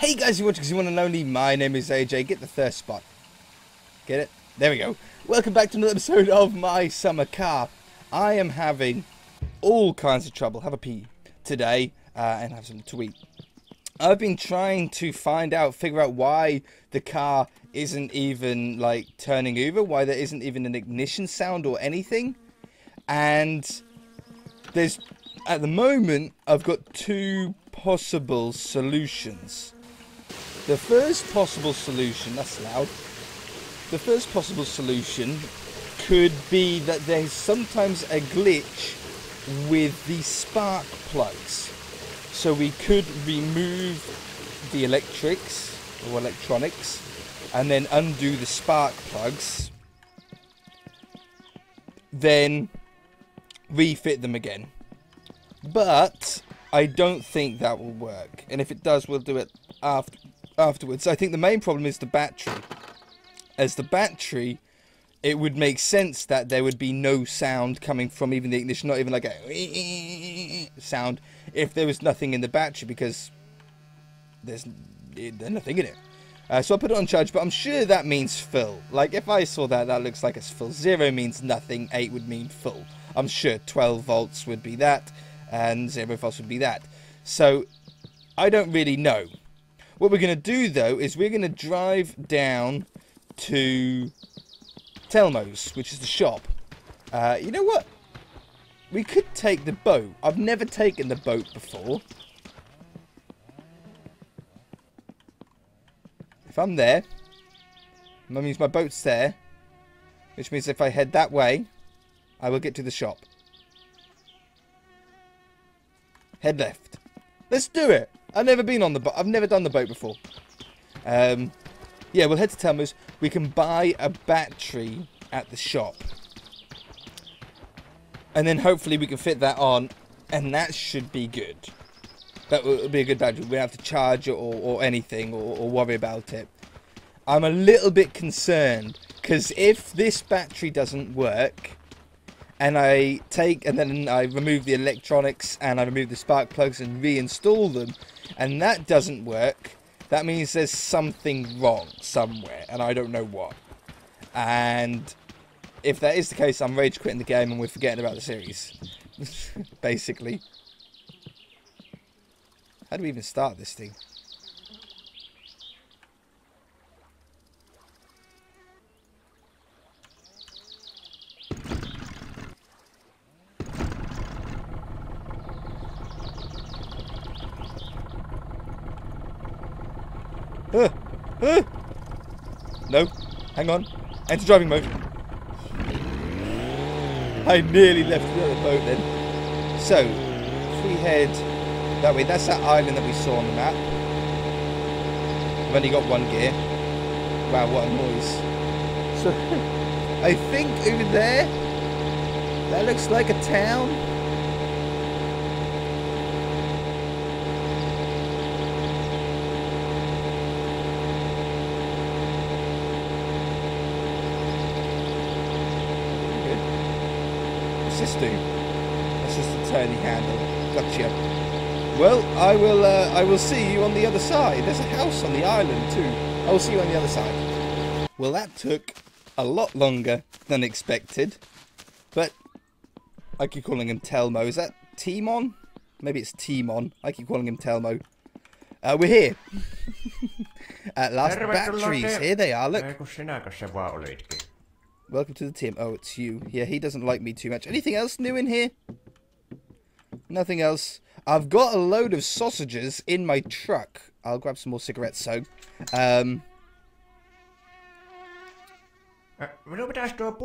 Hey guys, you're watching because you want to know me. My name is AJ. Get the thirst spot. Get it? There we go. Welcome back to another episode of my summer car. I am having all kinds of trouble. Have a pee today and have something to eat. I've been trying to figure out why the car isn't even like turning over, why there isn't even an ignition sound or anything. And at the moment, I've got two possible solutions. The first possible solution, that's loud. The first possible solution could be that there's sometimes a glitch with the spark plugs. So we could remove the electrics or electronics and then undo the spark plugs, then refit them again. But I don't think that will work, and if it does, we'll do it afterwards. I think the main problem is the battery. As the battery, it would make sense that there would be no sound coming from even the ignition, not even like a sound, if there was nothing in the battery, because there's nothing in it. So I put it on charge, but I'm sure that means full. Like, if I saw that, that looks like it's full. 0 means nothing, 8 would mean full. I'm sure 12 volts would be that, and 0 volts would be that. So, I don't really know. What we're going to do, though, is we're going to drive down to Telmo's, which is the shop. You know what? We could take the boat. I've never taken the boat before. If I'm there, that means my boat's there, which means if I head that way, I will get to the shop. Head left. Let's do it. I've never been on the boat. I've never done the boat before. Yeah, we'll head to Telmo's. We can buy a battery at the shop. And then hopefully we can fit that on, and that should be good. That will be a good battery. We don't have to charge it or anything or worry about it. I'm a little bit concerned, because if this battery doesn't work, and then I remove the electronics and I remove the spark plugs and reinstall them, and that doesn't work, that means there's something wrong somewhere, and I don't know what. And if that is the case, I'm rage quitting the game and we're forgetting about the series. Basically. How do we even start this thing? No, hang on. Enter driving mode. I nearly left the boat then. So, if we head that way, that's that island that we saw on the map. I've only got one gear. Wow, what a noise. So, I think over there, that looks like a town. What's this do? That's just a turning handle. Gotcha. Well, I will see you on the other side. There's a house on the island too. I will see you on the other side. Well, that took a lot longer than expected, but I keep calling him Telmo. Is that Timon? Maybe it's Timon. I keep calling him Telmo. We're here. At last, batteries. Here they are. Look. Welcome to the team. Oh, it's you. Yeah, he doesn't like me too much. Anything else new in here? Nothing else. I've got a load of sausages in my truck. I'll grab some more cigarettes, so.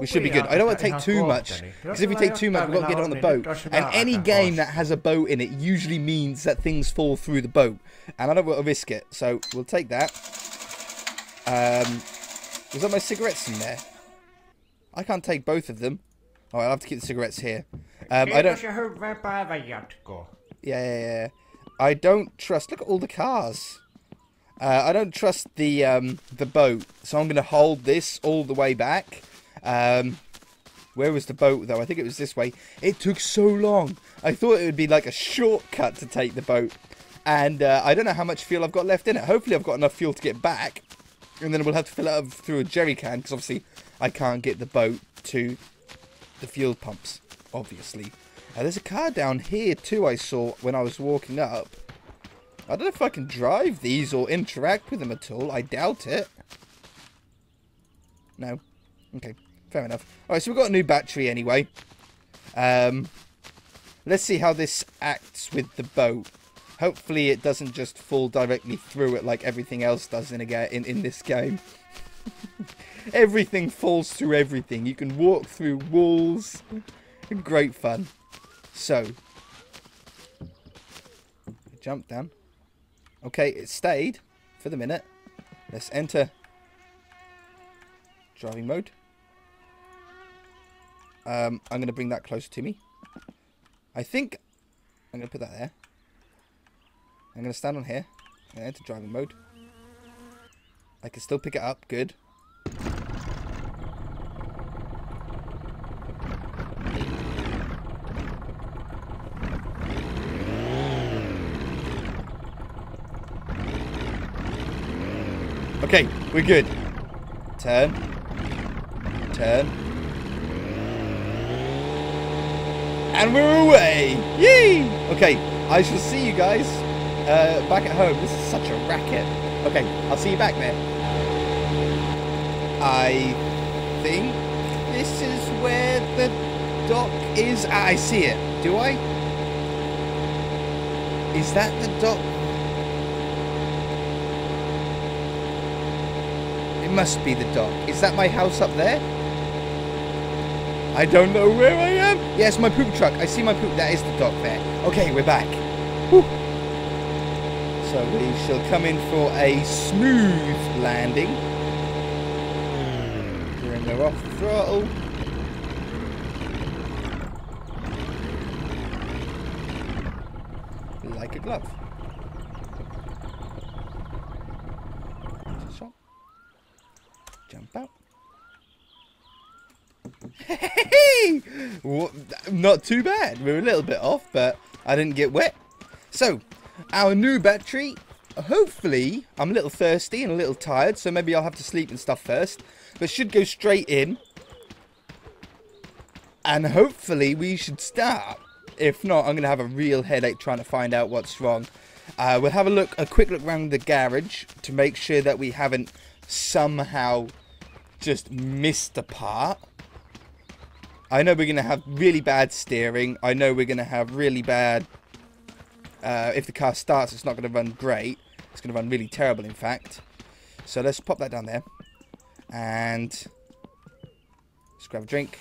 We should be good. I don't want to take too much, because if we take too much, we've got to get on the boat. And any game that has a boat in it usually means that things fall through the boat. And I don't want to risk it, so we'll take that. Was that my cigarettes in there? I can't take both of them. Oh, I'll have to keep the cigarettes here. I don't. Yeah. I don't trust. Look at all the cars. I don't trust the boat, so I'm going to hold this all the way back. Where was the boat, though? I think it was this way. It took so long. I thought it would be like a shortcut to take the boat. And I don't know how much fuel I've got left in it. Hopefully I've got enough fuel to get back. And then we'll have to fill it up through a jerry can. Because obviously I can't get the boat to the fuel pumps. Obviously. There's a car down here too I saw when I was walking up. I don't know if I can drive these or interact with them at all. I doubt it. No. Okay. Fair enough. Alright, so we've got a new battery anyway. Let's see how this acts with the boat. Hopefully it doesn't just fall directly through it like everything else does in this game. Everything falls through everything. You can walk through walls. Great fun. So. Jump down. Okay, it stayed for the minute. Let's enter driving mode. I'm going to bring that closer to me. I think I'm going to put that there. I'm going to stand on here. I'm going to enter driving mode. I can still pick it up. Good. Okay, we're good. Turn. Turn. And we're away! Yee! Okay, I shall see you guys back at home. This is such a racket. Okay, I'll see you back there. I think this is where the dock is. Ah, I see it. Do I? Is that the dock? It must be the dock. Is that my house up there? I don't know where I am. Yes, my poop truck. I see my poop. That is the dock there. Okay, we're back. Whew. So we shall come in for a smooth landing. Bring her off the throttle. Like a glove. Shot. Jump out. Hey! Not too bad. We're a little bit off, but I didn't get wet. So, our new battery. Hopefully, I'm a little thirsty and a little tired, so maybe I'll have to sleep and stuff first. But should go straight in. And hopefully, we should start. If not, I'm going to have a real headache trying to find out what's wrong. We'll have a quick look around the garage to make sure that we haven't somehow just missed a part. I know we're going to have really bad steering. I know we're going to have really bad... if the car starts, it's not going to run great. It's going to run really terrible, in fact. So let's pop that down there. And... let's grab a drink.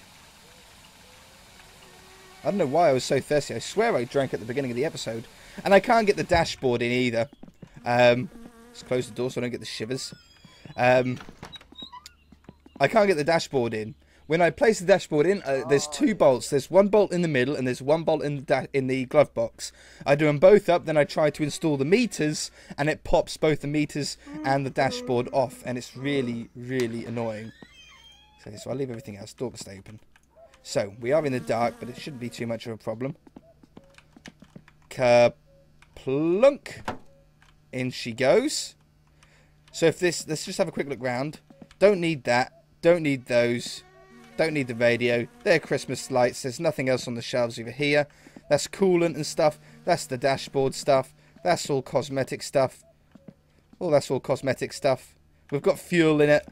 I don't know why I was so thirsty. I swear I drank at the beginning of the episode. And I can't get the dashboard in either. Let's close the door so I don't get the shivers. I can't get the dashboard in. When I place the dashboard in, there's two bolts. There's one bolt in the middle and there's one bolt in the glove box. I do them both up, then I try to install the meters, and it pops both the meters and the dashboard off, and it's really, really annoying. So I'll leave everything else. Door will stay open. So, we are in the dark, but it shouldn't be too much of a problem. Kerplunk. In she goes. So if this, let's just have a quick look round. Don't need that. Don't need those. Don't need the radio. They're Christmas lights. There's nothing else on the shelves over here. That's coolant and stuff. That's the dashboard stuff. That's all cosmetic stuff. Oh, that's all cosmetic stuff. We've got fuel in it.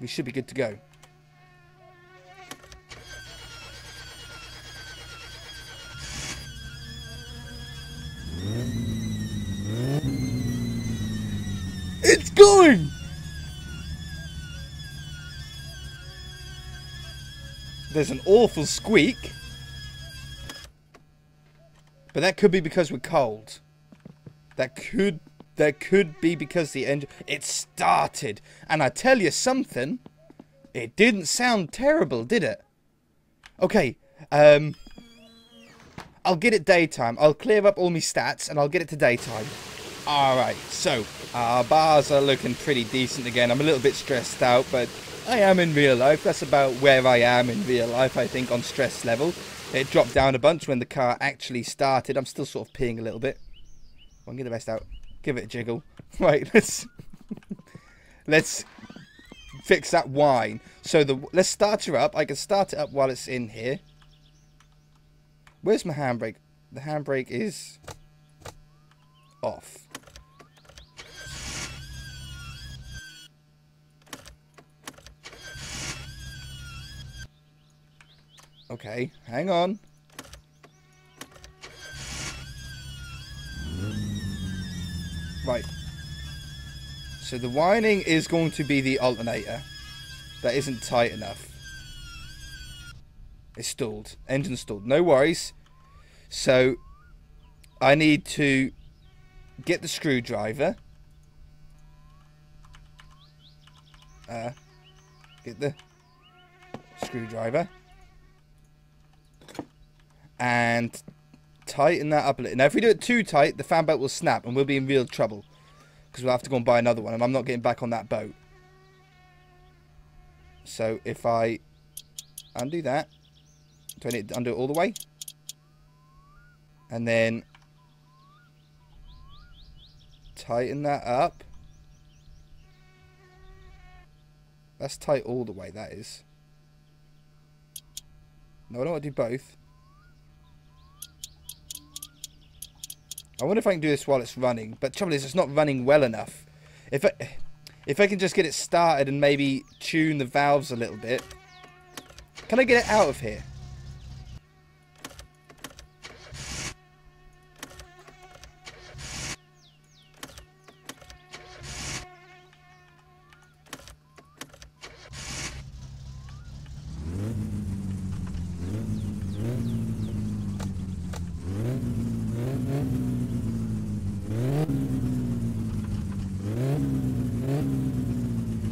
We should be good to go. It's going! There's an awful squeak. But that could be because we're cold. That could be because the engine... It started. And I tell you something. It didn't sound terrible, did it? Okay. I'll get it daytime. I'll clear up all my stats and I'll get it to daytime. Alright, so our bars are looking pretty decent again. I'm a little bit stressed out, but I am in real life. That's about where I am in real life, I think, on stress level. It dropped down a bunch when the car actually started. I'm still sort of peeing a little bit. I'll get the rest out. Give it a jiggle. Right, let's fix that whine. So let's start her up. I can start it up while it's in here. Where's my handbrake? The handbrake is off. Okay, hang on. Right. So the whining is going to be the alternator. That isn't tight enough. It's stalled. Engine stalled. No worries. So I need to get the screwdriver. Get the screwdriver. And tighten that up a little. Now, if we do it too tight, the fan belt will snap and we'll be in real trouble. Because we'll have to go and buy another one. And I'm not getting back on that boat. So, if I undo that. Do I need to undo it all the way? And then tighten that up. That's tight all the way, that is. No, I don't want to do both. I wonder if I can do this while it's running. But the trouble is, it's not running well enough. If I can just get it started and maybe tune the valves a little bit. Can I get it out of here?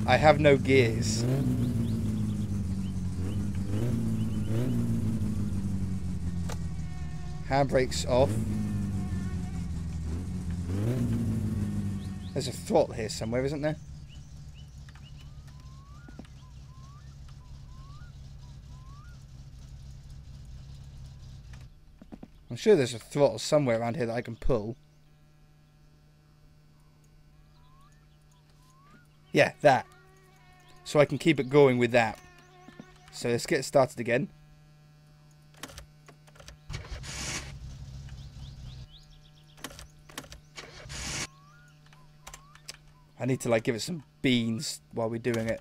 I have no gears. Handbrake's off. There's a throttle here somewhere, isn't there? I'm sure there's a throttle somewhere around here that I can pull. Yeah, that. So I can keep it going with that. So let's get started again. I need to like give it some beans while we're doing it.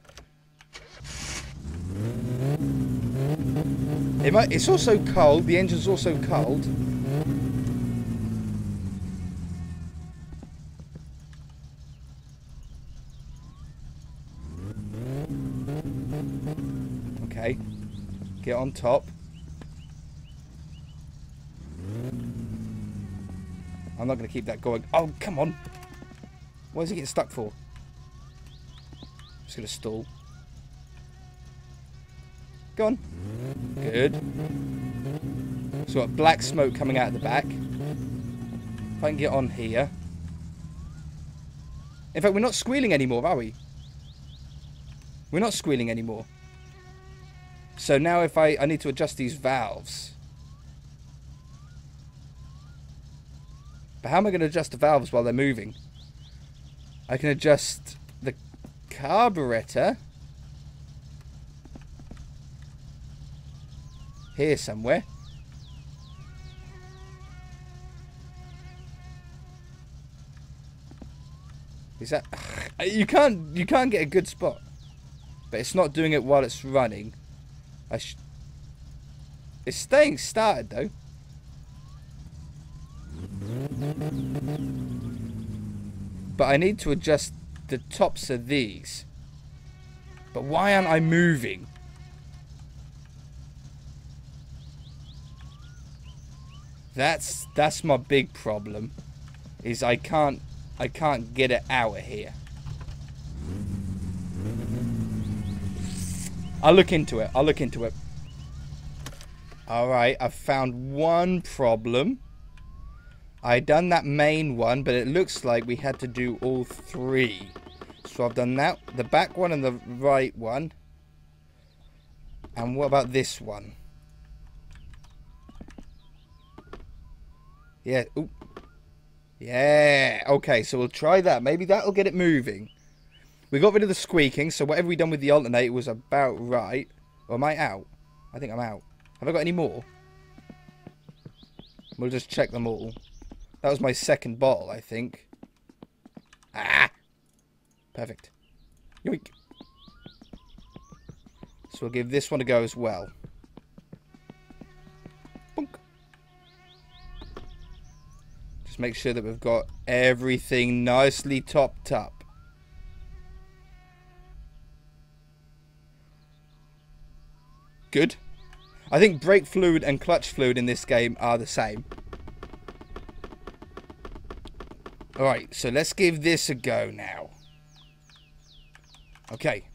It's also cold. The engine's also cold. Okay, get on top. I'm not going to keep that going. Oh, come on. Why is it getting stuck for? I'm just going to stall. Go on. Good. So got black smoke coming out of the back. If I can get on here. In fact, we're not squealing anymore, are we? We're not squealing anymore. So now if I need to adjust these valves. But how am I going to adjust the valves while they're moving? I can adjust the carburetor. Here somewhere. Is that... You can't get a good spot. But it's not doing it while it's running. It's staying started though. But I need to adjust the tops of these. But why aren't I moving? That's my big problem. Is I can't get it out of here. I'll look into it. Alright, I've found one problem. I done that main one, but it looks like we had to do all three. So I've done that, the back one and the right one. And what about this one? Yeah. Ooh. Yeah. Okay, so we'll try that. Maybe that'll get it moving. We got rid of the squeaking, so whatever we done with the alternator was about right. Or am I out? I think I'm out. Have I got any more? We'll just check them all. That was my second bottle, I think. Ah! Perfect. Yoink. So we'll give this one a go as well. Bonk. Just make sure that we've got everything nicely topped up. Good. I think brake fluid and clutch fluid in this game are the same. Alright, so let's give this a go now. Okay.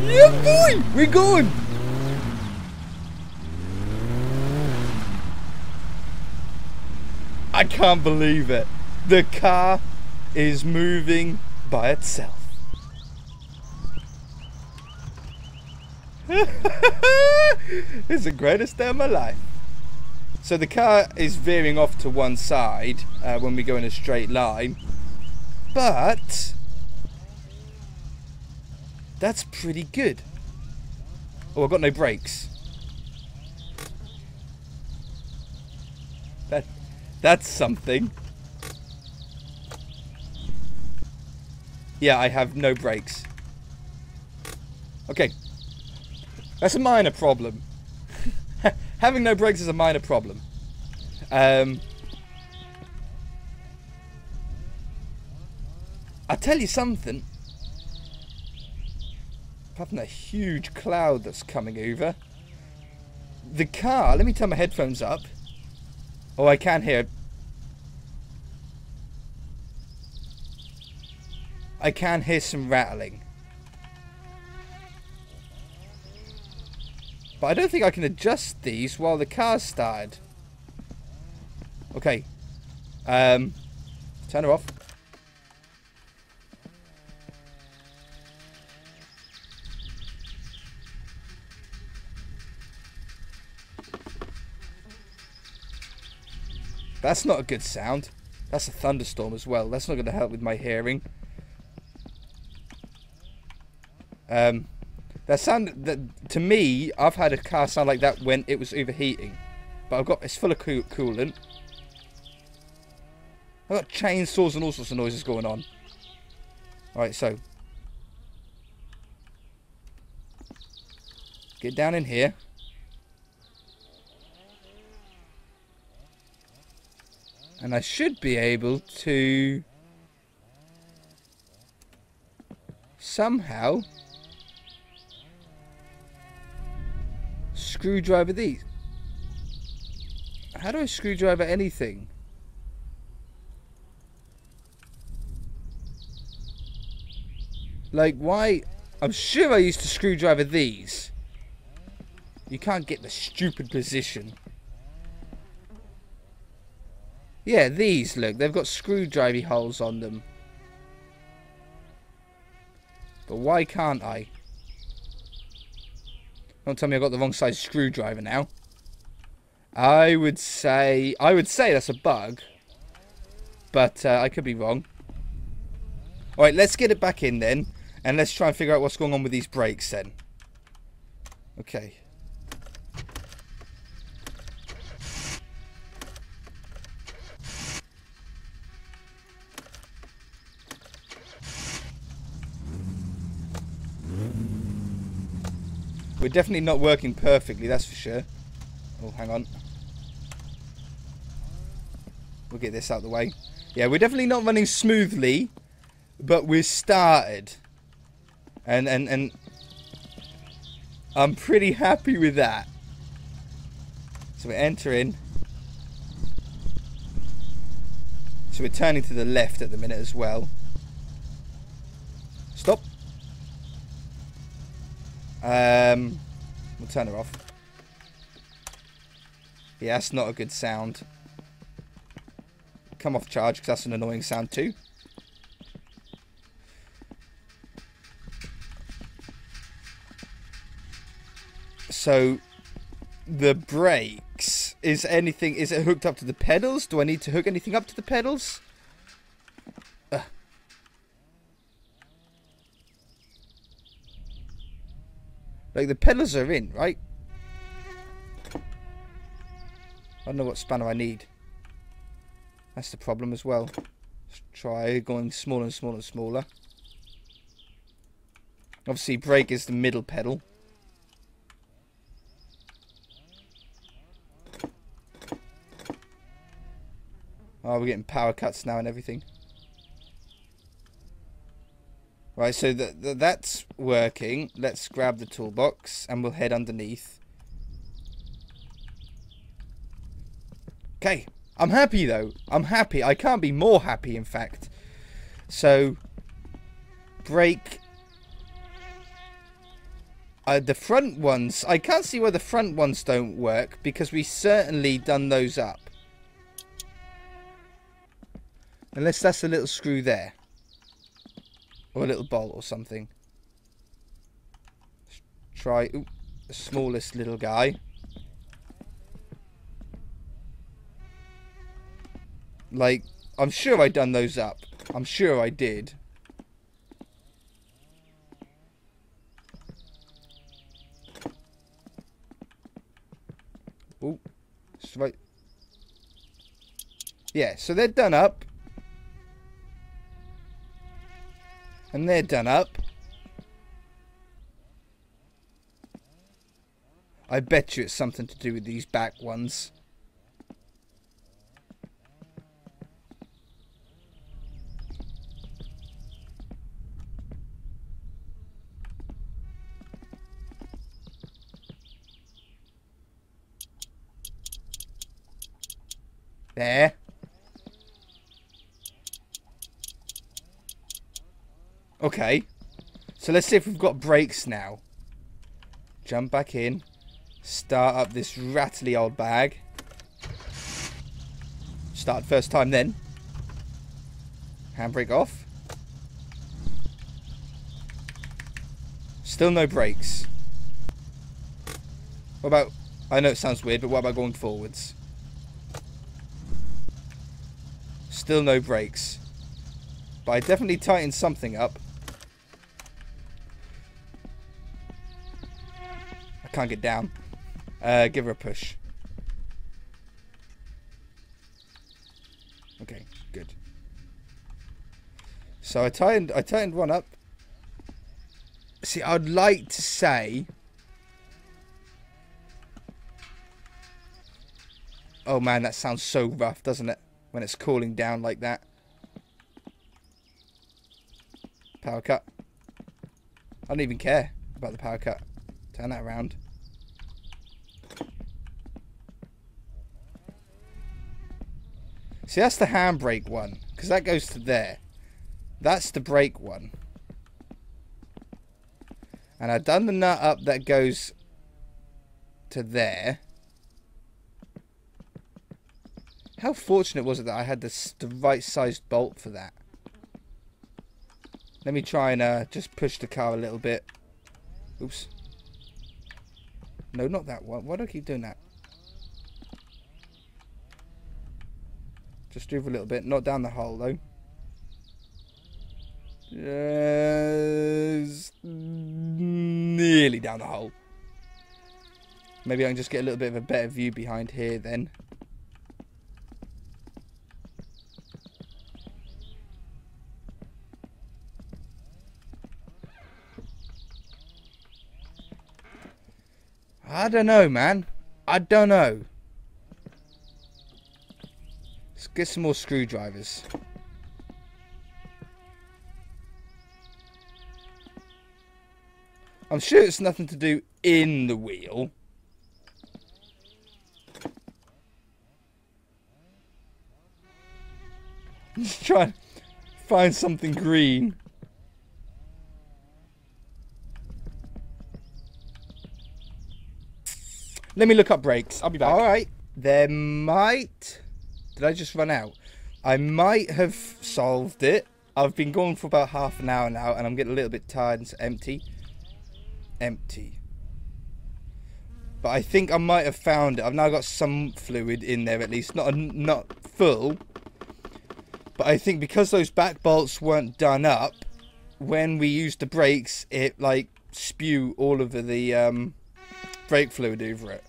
Yeah, boy! We're going! I can't believe it. The car is moving by itself. It's the greatest day of my life. So the car is veering off to one side when we go in a straight line. But that's pretty good. Oh, I've got no brakes. That's something. Yeah, I have no brakes. Okay. That's a minor problem. Having no brakes is a minor problem. I'll tell you something. Apart from that huge cloud that's coming over. The car, let me turn my headphones up. Oh, I can hear. I can hear some rattling. But I don't think I can adjust these while the car's started. Okay. Turn her off. That's not a good sound. That's a thunderstorm as well. That's not going to help with my hearing. That sound, that to me, I've had a car sound like that when it was overheating. But it's full of coolant. I've got chainsaws and all sorts of noises going on. Alright, so. Get down in here. And I should be able to somehow screwdriver these. How do I screwdriver anything? Like, why? I'm sure I used to screwdriver these. You can't get the stupid position. Yeah, these, look, they've got screwdriver holes on them. But why can't I? Don't tell me I've got the wrong size screwdriver now. I would say that's a bug. But I could be wrong. Alright, let's get it back in then. And let's try and figure out what's going on with these brakes then. Okay. We're definitely not working perfectly, that's for sure. Oh, hang on. We'll get this out of the way. Yeah, we're definitely not running smoothly, but we're started. And I'm pretty happy with that. So we're entering. So we're turning to the left at the minute as well. Stop. We'll turn her off. Yeah, that's not a good sound. come off charge because that's an annoying sound too. So the brakes, is it hooked up to the pedals? Do I need to hook anything up to the pedals? Like the pedals are in, right? I don't know what spanner I need. That's the problem as well. Let's try going smaller and smaller and smaller. Obviously brake is the middle pedal. Oh, we're getting power cuts now and everything. Right, so that's working. Let's grab the toolbox and we'll head underneath. Okay, I'm happy though. I'm happy. I can't be more happy, in fact. So, brake. The front ones, I can't see why the front ones don't work because we certainly done those up. Unless that's a little screw there. Or a little bolt or something. Let's try the smallest little guy. Like, I'm sure I done those up. I'm sure I did. Oh, right. Yeah, so they're done up. And they're done up. I bet you it's something to do with these back ones. There. Okay. So let's see if we've got brakes now. Jump back in. Start up this rattly old bag. Start first time then. Handbrake off. Still no brakes. What about... I know it sounds weird, but what about going forwards? Still no brakes. But I definitely tightened something up. I can't get down. Give her a push. Okay, good. So I tightened one up. See, I'd like to say... Oh man, that sounds so rough, doesn't it? When it's cooling down like that. Power cut. I don't even care about the power cut. Turn that around. See, that's the handbrake one. Because that goes to there. That's the brake one. And I've done the nut up that goes to there. How fortunate was it that I had the right sized bolt for that? Let me try and just push the car a little bit. Oops. No, not that one. Why do I keep doing that? Just move a little bit. Not down the hole, though. Just nearly down the hole. Maybe I can just get a little bit of a better view behind here then. I don't know, man. I don't know. Let's get some more screwdrivers. I'm sure it's nothing to do in the wheel. Just trying to find something green. Let me look up brakes. I'll be back. Alright. There might... Did I just run out? I might have solved it. I've been going for about half an hour now, and I'm getting a little bit tired. And it's empty. Empty. But I think I might have found it. I've now got some fluid in there, at least. Not full. But I think because those back bolts weren't done up, when we used the brakes, it, like, spew all of the brake fluid over it.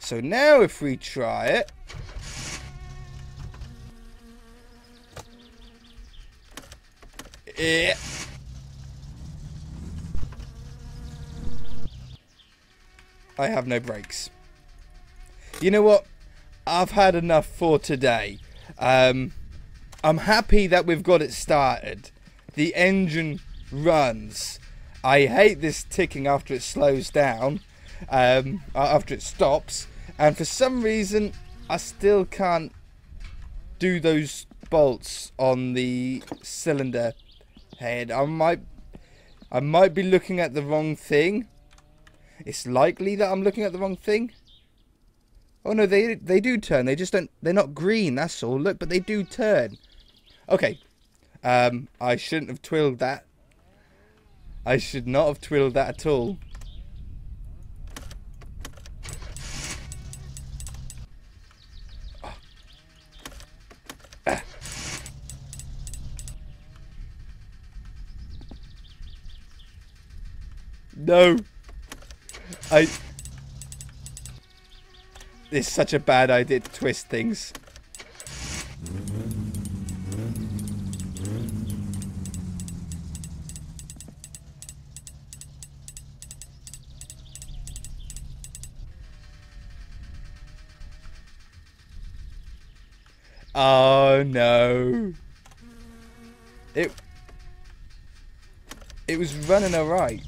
So now if we try it... Yeah. I have no brakes. You know what? I've had enough for today. I'm happy that we've got it started. The engine runs. I hate this ticking after it slows down. After it stops. And for some reason, I still can't do those bolts on the cylinder head. I might be looking at the wrong thing. It's likely that I'm looking at the wrong thing. Oh no, they do turn. They just don't. They're not green. That's all. Look, but they do turn. Okay. I shouldn't have twirled that. I should not have twirled that at all. No. It's such a bad idea to twist things. Oh no. It was running alright.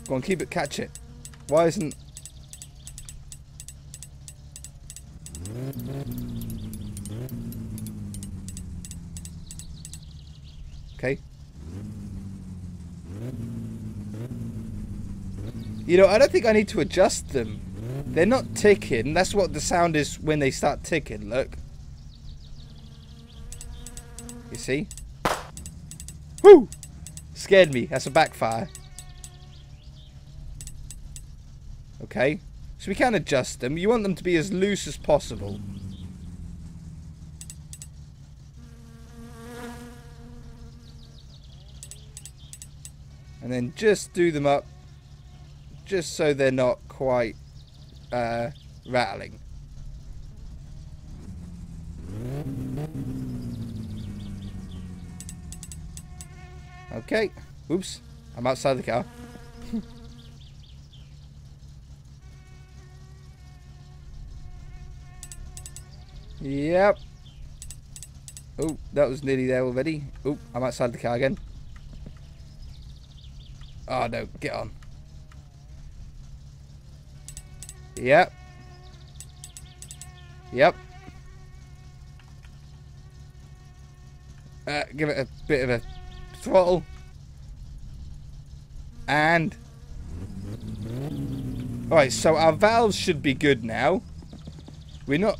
Go on, keep it, catch it. Why isn't... Okay. You know, I don't think I need to adjust them. They're not ticking. That's what the sound is when they start ticking, look. You see? Whoo! Scared me. That's a backfire. Okay, so we can adjust them. You want them to be as loose as possible. And then just do them up, just so they're not quite rattling. Okay, oops, I'm outside the car. Yep. Oh, that was nearly there already. Oh, I'm outside the car again. Oh no, get on. Yep. Yep. Give it a bit of a throttle. And... Alright, so our valves should be good now. We're not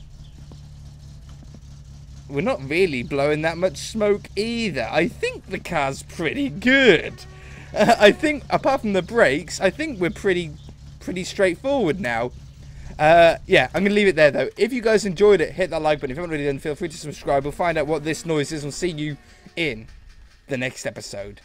really blowing that much smoke either. I think the car's pretty good. I think, apart from the brakes, I think we're pretty straightforward now. Yeah, I'm going to leave it there, though. If you guys enjoyed it, hit that like button. If you haven't already done, feel free to subscribe. We'll find out what this noise is. We'll see you in the next episode.